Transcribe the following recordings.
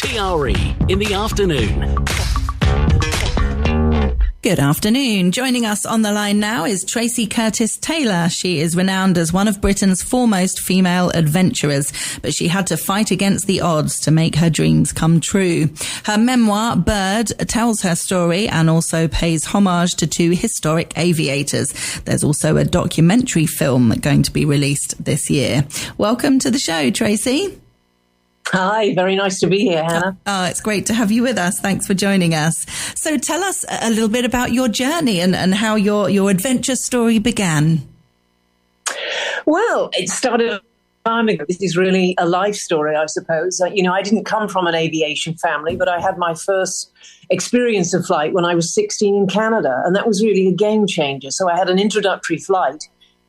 PRE in the afternoon. Good afternoon. Joining us on the line now is Tracey Curtis-Taylor. She is renowned as one of Britain's foremost female adventurers, but she had to fight against the odds to make her dreams come true. Her memoir, Bird, tells her story and also pays homage to two historic aviators. There's also a documentary film going to be released this year. Welcome to the show, Tracey. Hi, very nice to be here, Hannah. Oh, it's great to have you with us. Thanks for joining us. So tell us a little bit about your journey and how your adventure story began. Well, it started a time ago. This is really a life story, I suppose. I didn't come from an aviation family, but I had my first experience of flight when I was 16 in Canada, and that was really a game changer. So I had an introductory flight.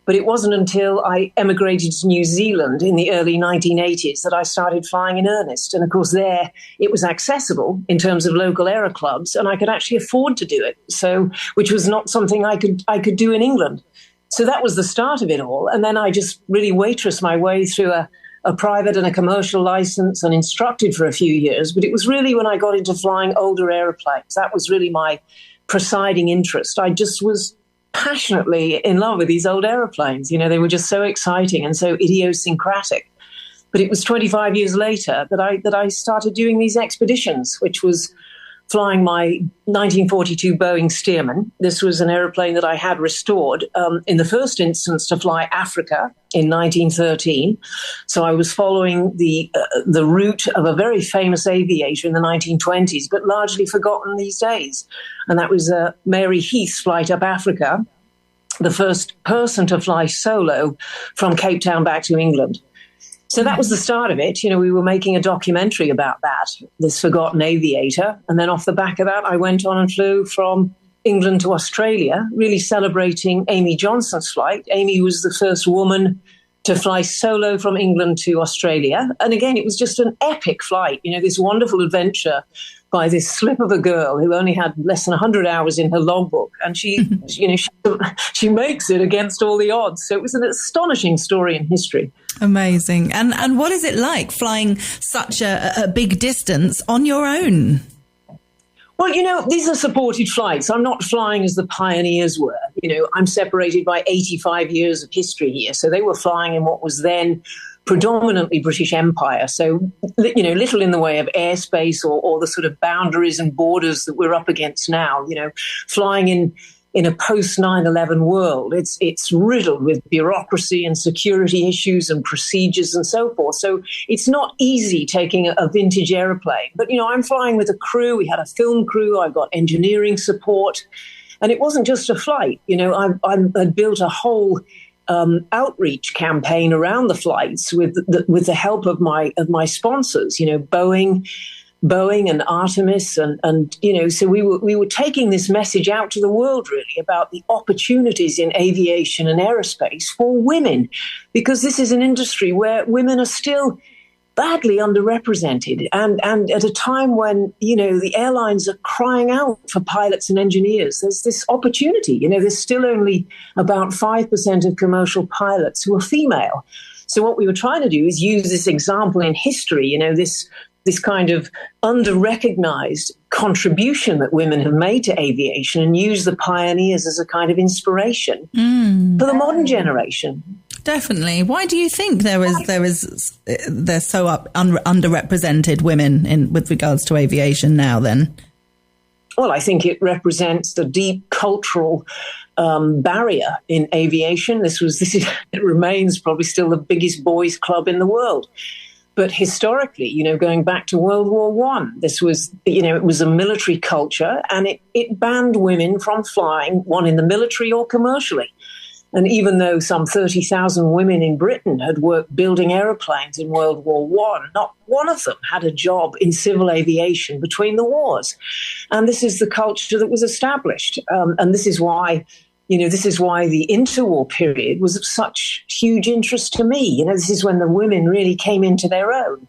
But it wasn't until I emigrated to New Zealand in the early 1980s that I started flying in earnest. And of course, there it was accessible in terms of local aero clubs, and I could actually afford to do it. So, which was not something I could do in England. So that was the start of it all. And then I just really waitressed my way through a private and a commercial license and instructed for a few years. But it was really when I got into flying older aeroplanes, that was really my presiding interest. I just was passionately in love with these old aeroplanes. They were just so exciting and so idiosyncratic. But it was 25 years later that I started doing these expeditions, which was flying my 1942 Boeing Stearman. This was an aeroplane that I had restored in the first instance to fly Africa in 1913. So I was following the route of a very famous aviator in the 1920s, but largely forgotten these days. And that was Mary Heath's flight up Africa, the first person to fly solo from Cape Town back to England. So that was the start of it. We were making a documentary about that, this forgotten aviator. And then off the back of that, I went on and flew from England to Australia, really celebrating Amy Johnson's flight. Amy was the first woman to fly solo from England to Australia. And again, it was just an epic flight, this wonderful adventure by this slip of a girl who only had less than 100 hours in her logbook. And she makes it against all the odds. So it was an astonishing story in history. Amazing. And what is it like flying such a big distance on your own? Well, these are supported flights. I'm not flying as the pioneers were. I'm separated by 85 years of history here. So they were flying in what was then predominantly British Empire. So, little in the way of airspace or the sort of boundaries and borders that we're up against now. Flying in a post 9/11 world, it's riddled with bureaucracy and security issues and procedures and so forth. So it's not easy taking a vintage aeroplane. But, I'm flying with a crew. We had a film crew. I got engineering support. And it wasn't just a flight. I built a whole outreach campaign around the flights with the help of my sponsors, Boeing and Artemis and so we were taking this message out to the world really about the opportunities in aviation and aerospace for women, because this is an industry where women are still badly underrepresented and at a time when, the airlines are crying out for pilots and engineers. There's this opportunity, there's still only about 5% of commercial pilots who are female. So what we were trying to do is use this example in history, this kind of under-recognized contribution that women have made to aviation and use the pioneers as a kind of inspiration for the modern generation. Definitely. Why do you think they're so underrepresented women with regards to aviation now then? Well, I think it represents the deep cultural barrier in aviation. It remains probably still the biggest boys' club in the world. But historically, going back to World War I, this was, it was a military culture, and it banned women from flying, one in the military or commercially. And even though some 30,000 women in Britain had worked building aeroplanes in World War I, not one of them had a job in civil aviation between the wars. And this is the culture that was established. And this is why the interwar period was of such huge interest to me. This is when the women really came into their own.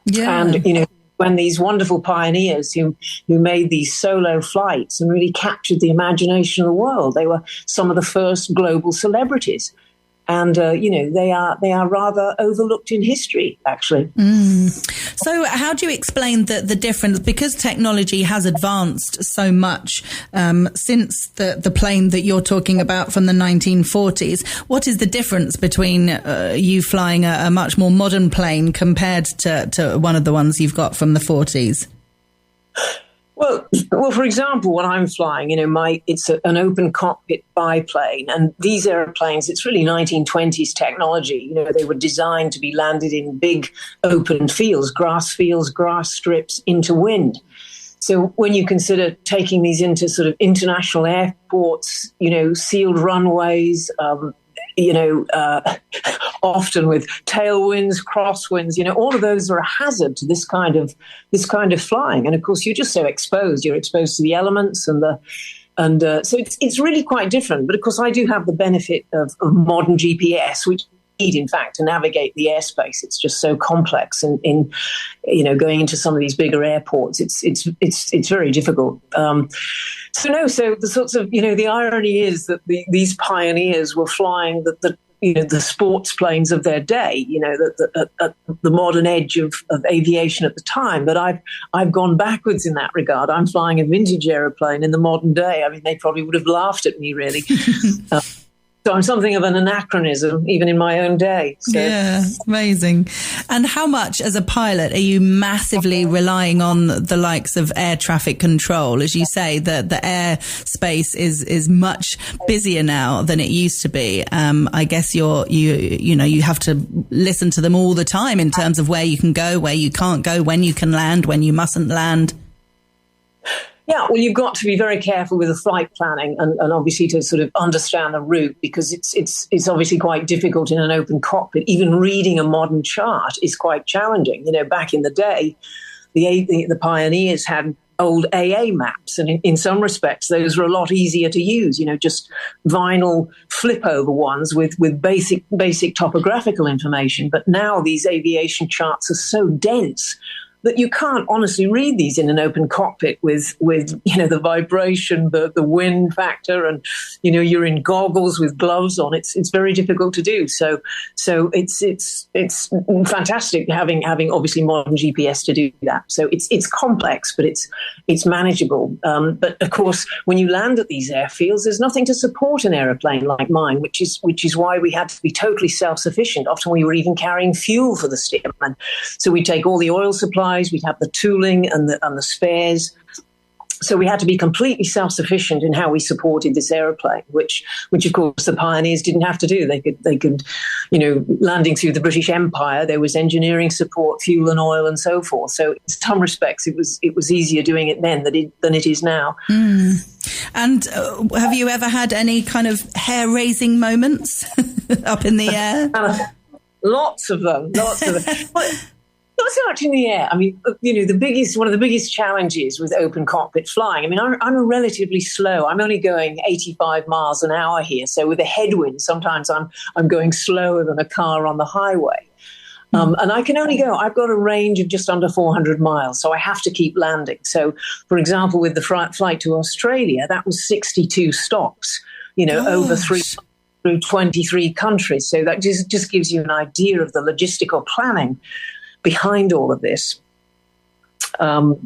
Yeah. And, when these wonderful pioneers who made these solo flights and really captured the imagination of the world, they were some of the first global celebrities. And, they are rather overlooked in history, actually. So how do you explain the difference? Because technology has advanced so much since the plane that you're talking about from the 1940s. What is the difference between you flying a much more modern plane compared to one of the ones you've got from the 40s? Well, for example, when I'm flying, it's an open cockpit biplane, and these airplanes, it's really 1920s technology. They were designed to be landed in big open fields, grass strips into wind. So when you consider taking these into sort of international airports, sealed runways, often with tailwinds, crosswinds, all of those are a hazard to this kind of flying. And of course, you're just so exposed. You're exposed to the elements so it's really quite different. But of course, I do have the benefit of modern GPS, which need, in fact, to navigate the airspace. It's just so complex, and in going into some of these bigger airports, it's very difficult. So the sorts of the irony is that these pioneers were flying the sports planes of their day, at the modern edge of aviation at the time. But I've gone backwards in that regard. I'm flying a vintage aeroplane in the modern day. I mean, they probably would have laughed at me, really. So I'm something of an anachronism, even in my own day. So. Yeah, amazing. And how much, as a pilot, are you massively relying on the likes of air traffic control? As you say, the air space is much busier now than it used to be. I guess you have to listen to them all the time in terms of where you can go, where you can't go, when you can land, when you mustn't land. Yeah, well, you've got to be very careful with the flight planning and obviously to sort of understand the route, because it's obviously quite difficult in an open cockpit. Even reading a modern chart is quite challenging. Back in the day, the pioneers had old AA maps, and in some respects, those were a lot easier to use. Just vinyl flip over ones with basic topographical information. But now these aviation charts are so dense that you can't honestly read these in an open cockpit with the vibration, the wind factor, and you're in goggles with gloves on. It's very difficult to do. So it's fantastic having obviously modern GPS to do that. So it's complex, but it's manageable. But of course, when you land at these airfields, there's nothing to support an aeroplane like mine, which is why we had to be totally self-sufficient. Often we were even carrying fuel for the steerman. So we take all the oil supply. We'd have the tooling and the spares. So we had to be completely self-sufficient in how we supported this aeroplane, which of course the pioneers didn't have to do. They could, landing through the British Empire, there was engineering support, fuel and oil, and so forth. So in some respects, it was easier doing it then than it is now. And have you ever had any kind of hair-raising moments up in the air? Lots of them. Not so much in the air. I mean, one of the biggest challenges with open cockpit flying, I mean, I'm a relatively slow. I'm only going 85 miles an hour here. So with a headwind, sometimes I'm going slower than a car on the highway. And I can only I've got a range of just under 400 miles, so I have to keep landing. So, for example, with the flight to Australia, that was 62 stops, over through 23 countries. So that just gives you an idea of the logistical planning behind all of this. Wow.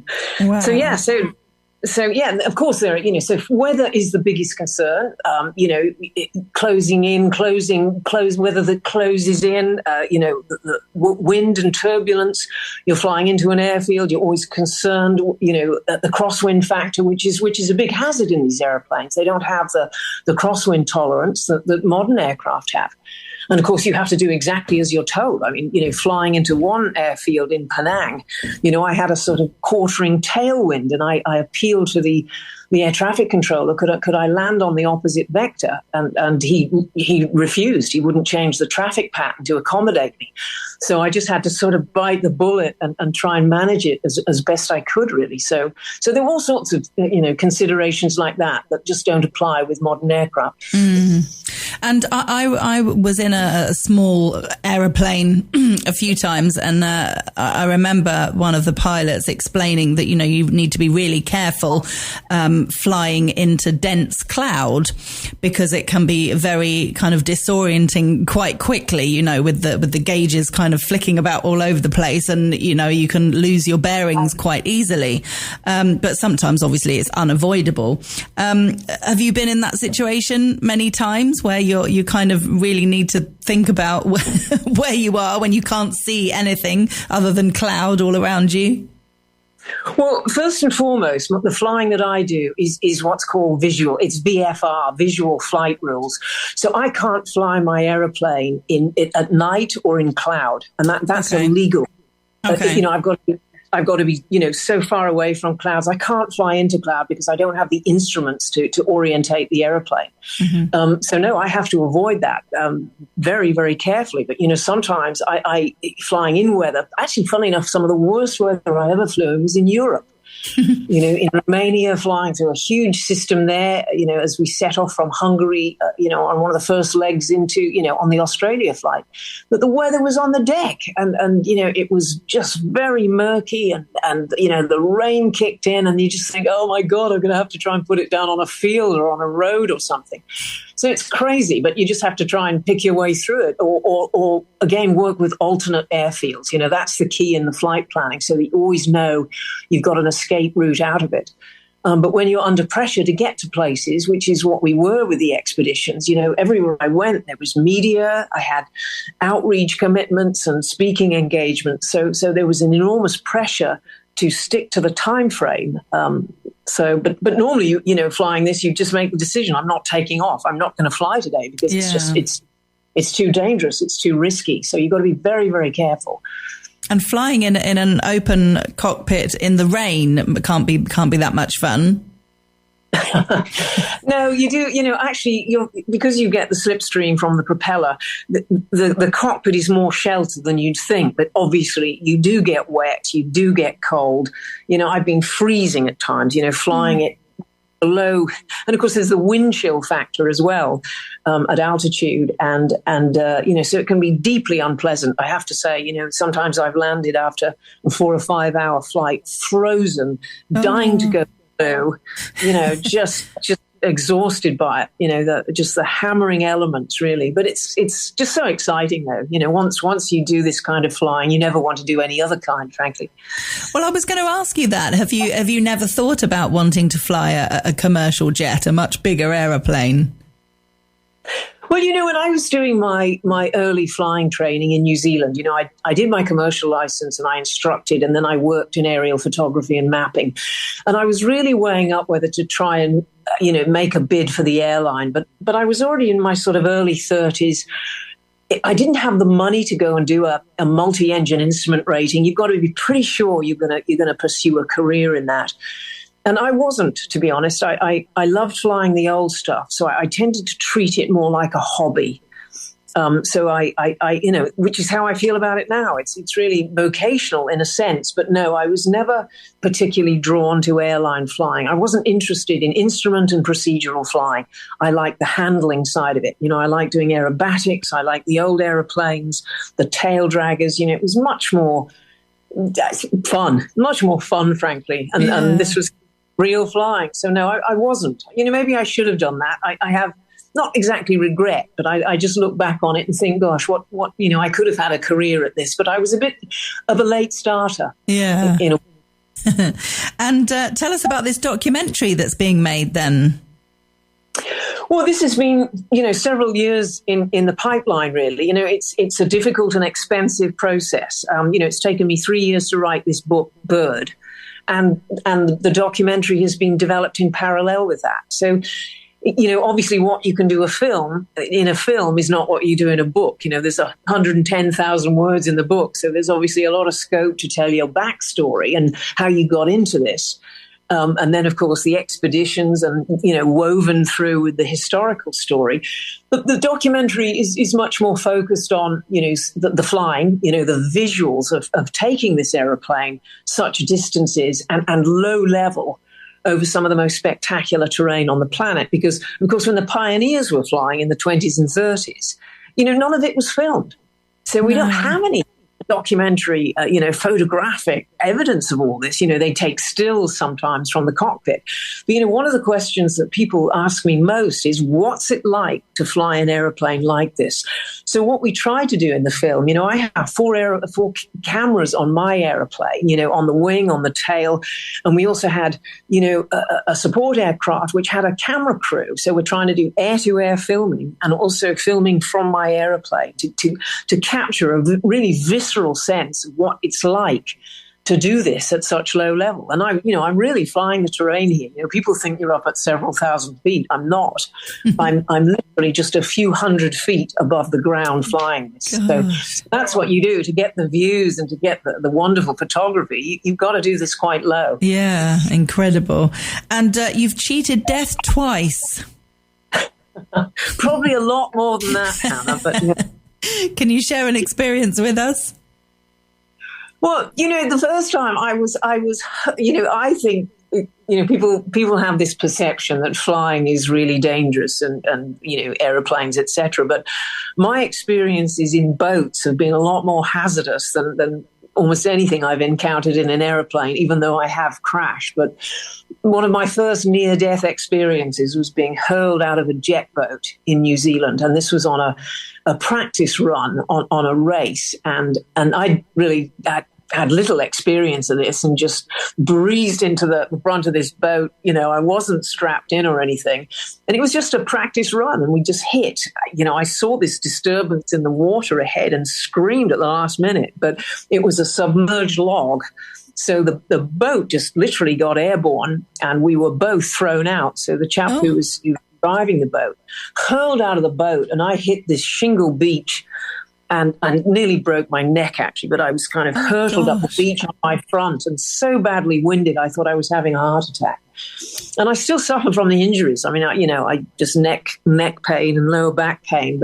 So of course there are, so weather is the biggest concern. Closing in, whether the closes in, the wind and turbulence. You're flying into an airfield. You're always concerned, at the crosswind factor, which is a big hazard in these airplanes. They don't have the crosswind tolerance that modern aircraft have. And of course, you have to do exactly as you're told. I mean, flying into one airfield in Penang, I had a sort of quartering tailwind, and I appealed to the air traffic controller, could I land on the opposite vector? And he refused. He wouldn't change the traffic pattern to accommodate me. So I just had to sort of bite the bullet and try and manage it as best I could, really. So there were all sorts of, considerations like that just don't apply with modern aircraft. And I was in a small aeroplane a few times, and I remember one of the pilots explaining that, you need to be really careful flying into dense cloud, because it can be very kind of disorienting quite quickly, you know, with the gauges kind of flicking about all over the place, and, you know, you can lose your bearings quite easily. But sometimes, obviously, it's unavoidable. Have you been in that situation many times where you kind of really need to think about where you are when you can't see anything other than cloud all around you? Well, first and foremost, the flying that I do is what's called visual. It's VFR, visual flight rules. So I can't fly my aeroplane at night or in cloud, and that's illegal. Okay. You know, I've got to be, you know, so far away from clouds. I can't fly into cloud because I don't have the instruments to orientate the aeroplane. Mm-hmm. So no, I have to avoid that very, very carefully. But, you know, sometimes I flying in weather, actually, funnily enough, some of the worst weather I ever flew in was in Europe. You know, in Romania, flying through a huge system there, you know, as we set off from Hungary, you know, on one of the first legs into, you know, on the Australia flight. But the weather was on the deck, and you know, it was just very murky, and you know, the rain kicked in, and you just think, oh my God, I'm going to have to try and put it down on a field or on a road or something. So it's crazy, but you just have to try and pick your way through it, or again, work with alternate airfields. You know, that's the key in the flight planning, so that you always know you've got an escape route out of it. But when you're under pressure to get to places, which is what we were with the expeditions, you know, everywhere I went, there was media, I had outreach commitments and speaking engagements. So there was an enormous pressure to stick to the time frame. But normally, you know, flying this, you just make the decision, I'm not taking off. I'm not going to fly today because it's too dangerous. It's too risky. So you've got to be very, very careful. And flying in an open cockpit in the rain can't be that much fun. No, you do. You know, actually, because you get the slipstream from the propeller, the cockpit is more sheltered than you'd think. But obviously, you do get wet. You do get cold. You know, I've been freezing at times. You know, flying it below, and of course, there's the wind chill factor as well at altitude, and you know, so it can be deeply unpleasant. I have to say, you know, sometimes I've landed after a 4 or 5 hour flight, frozen, dying to go. You know, just exhausted by it, you know, the hammering elements, really. But it's just so exciting, though. You know, once you do this kind of flying, you never want to do any other kind, frankly. Well, I was going to ask you that. Have you never thought about wanting to fly a commercial jet, a much bigger aeroplane? Well, you know, when I was doing my early flying training in New Zealand, you know, I did my commercial license and I instructed, and then I worked in aerial photography and mapping. And I was really weighing up whether to try and, you know, make a bid for the airline. But I was already in my sort of early 30s. I didn't have the money to go and do a multi-engine instrument rating. You've got to be pretty sure you're going to pursue a career in that. And I wasn't, to be honest. I loved flying the old stuff, so I tended to treat it more like a hobby. So I you know, which is how I feel about it now. It's really vocational in a sense, but no, I was never particularly drawn to airline flying. I wasn't interested in instrument and procedural flying. I like the handling side of it. You know, I like doing aerobatics. I like the old aeroplanes, the tail draggers. You know, it was much more fun, frankly. And this was real flying. So no, I wasn't. You know, maybe I should have done that. I have not exactly regret, but I just look back on it and think, gosh, what, you know, I could have had a career at this, but I was a bit of a late starter. Yeah. And tell us about this documentary that's being made then. Well, this has been, you know, several years in the pipeline, really. You know, it's a difficult and expensive process. You know, it's taken me 3 years to write this book, Bird. And the documentary has been developed in parallel with that. So, you know, obviously what you can do in a film is not what you do in a book. You know, there's 110,000 words in the book. So there's obviously a lot of scope to tell your backstory and how you got into this. And then, of course, the expeditions and, you know, woven through with the historical story. But the documentary is much more focused on, you know, the flying, you know, the visuals of taking this aeroplane such distances and low level over some of the most spectacular terrain on the planet. Because, of course, when the pioneers were flying in the 20s and 30s, you know, none of it was filmed. So we don't have any documentary, photographic evidence of all this. They take stills sometimes from the cockpit. But, one of the questions that people ask me most is, what's it like to fly an aeroplane like this? So what we try to do in the film, I have four cameras on my aeroplane, on the wing, on the tail. And we also had, a support aircraft which had a camera crew. So we're trying to do air-to-air filming and also filming from my aeroplane to capture a really visceral sense of what it's like to do this at such low level. And I'm really flying the terrain here. People think you're up at several thousand feet. I'm not. I'm literally just a few hundred feet above the ground flying this. Gosh. So that's what you do to get the views and to get the wonderful photography. You've got to do this quite low. Yeah, incredible. And you've cheated death twice. Probably a lot more than that, Hannah. But Can you share an experience with us? Well, the first time I think, people have this perception that flying is really dangerous and aeroplanes, etc. But my experiences in boats have been a lot more hazardous than almost anything I've encountered in an aeroplane, even though I have crashed. But one of my first near-death experiences was being hurled out of a jet boat in New Zealand. And this was on a practice run on a race. And I really had little experience of this and just breezed into the front of this boat. I wasn't strapped in or anything. And it was just a practice run and we just hit. I saw this disturbance in the water ahead and screamed at the last minute, but it was a submerged log. So the boat just literally got airborne and we were both thrown out. So the chap who was driving the boat hurled out of the boat and I hit this shingle beach. And I nearly broke my neck, actually, but I was kind of hurtled up the beach on my front and so badly winded, I thought I was having a heart attack. And I still suffer from the injuries. I mean, I just neck pain and lower back pain.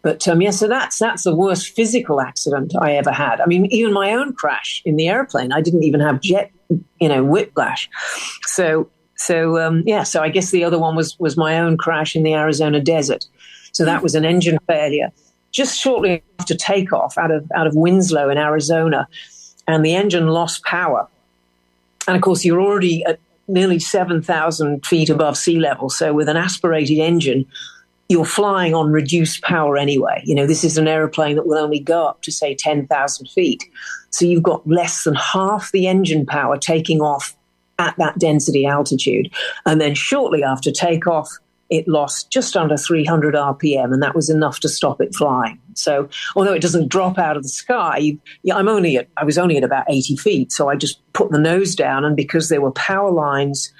But so that's the worst physical accident I ever had. I mean, even my own crash in the airplane, I didn't even have jet, whiplash. So I guess the other one was my own crash in the Arizona desert. So that was an engine failure. Just shortly after takeoff out of Winslow in Arizona, and the engine lost power. And of course, you're already at nearly 7,000 feet above sea level. So with an aspirated engine, you're flying on reduced power anyway. This is an aeroplane that will only go up to, say, 10,000 feet. So you've got less than half the engine power taking off at that density altitude. And then shortly after takeoff, it lost just under 300 RPM, and that was enough to stop it flying. So although it doesn't drop out of the sky, I was only at about 80 feet, so I just put the nose down, and because there were power lines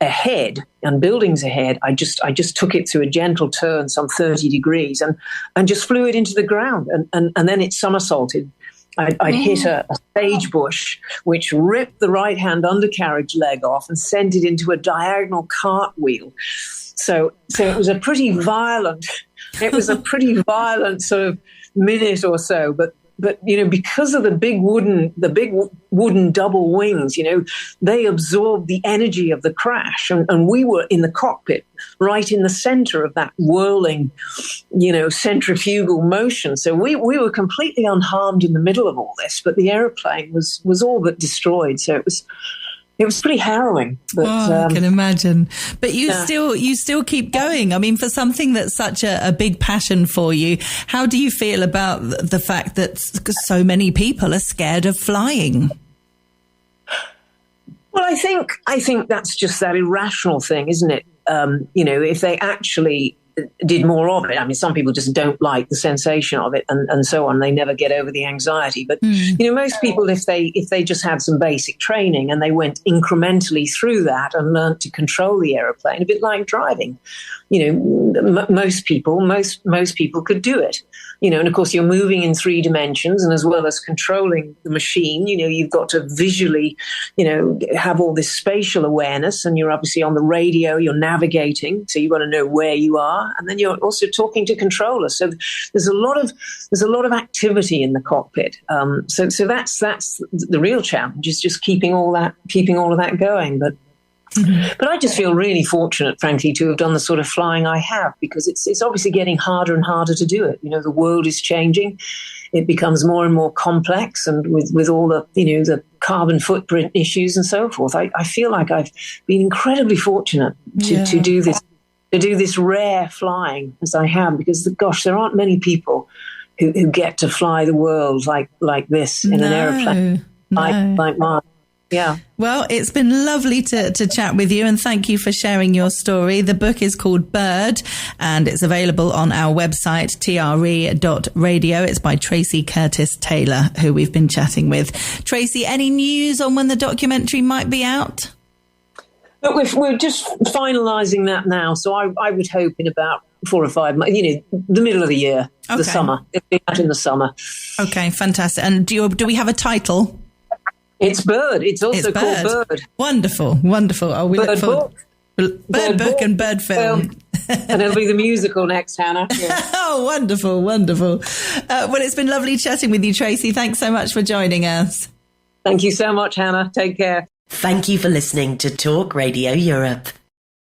ahead and buildings ahead, I just took it through a gentle turn, some 30 degrees, and just flew it into the ground, and then it somersaulted. I'd hit a sage bush, which ripped the right-hand undercarriage leg off and sent it into a diagonal cartwheel. So it was a pretty violent sort of minute or so. But because of the big wooden double wings, they absorbed the energy of the crash, and we were in the cockpit, right in the center of that whirling, centrifugal motion. So we were completely unharmed in the middle of all this, but the airplane was all but destroyed. So it was pretty harrowing. But, I can imagine. But you still keep going. I mean, for something that's such a big passion for you, how do you feel about the fact that so many people are scared of flying? Well, I think that's just that irrational thing, isn't it? If they actually did more of it. I mean, some people just don't like the sensation of it and so on. They never get over the anxiety. But, most people, if they just had some basic training and they went incrementally through that and learned to control the aeroplane, a bit like driving, most people could do it. And of course, you're moving in 3 dimensions, and as well as controlling the machine, you've got to visually, have all this spatial awareness, and you're obviously on the radio, you're navigating, so you've got to know where you are, and then you're also talking to controllers. So there's a lot of activity in the cockpit. So that's the real challenge, is just keeping all of that going. But But I just feel really fortunate, frankly, to have done the sort of flying I have, because it's obviously getting harder and harder to do it. The world is changing. It becomes more and more complex, and with all the, the carbon footprint issues and so forth, I feel like I've been incredibly fortunate to do this rare flying as I have, because, gosh, there aren't many people who get to fly the world like this in an aeroplane like mine. Yeah. Well, it's been lovely to chat with you, and thank you for sharing your story. The book is called Bird, and it's available on our website, tre.radio. It's by Tracey Curtis-Taylor, who we've been chatting with. Tracey, any news on when the documentary might be out? But we're just finalising that now, so I would hope in about 4 or 5 months, the middle of the year, the summer. It'll be out in the summer. Okay, fantastic. And do we have a title? It's Bird. It's also called Bird. Wonderful. Oh, we look forward. Bird book and Bird film. And it'll be the musical next, Hannah. Yeah. Oh, wonderful. Well, it's been lovely chatting with you, Tracey. Thanks so much for joining us. Thank you so much, Hannah. Take care. Thank you for listening to Talk Radio Europe.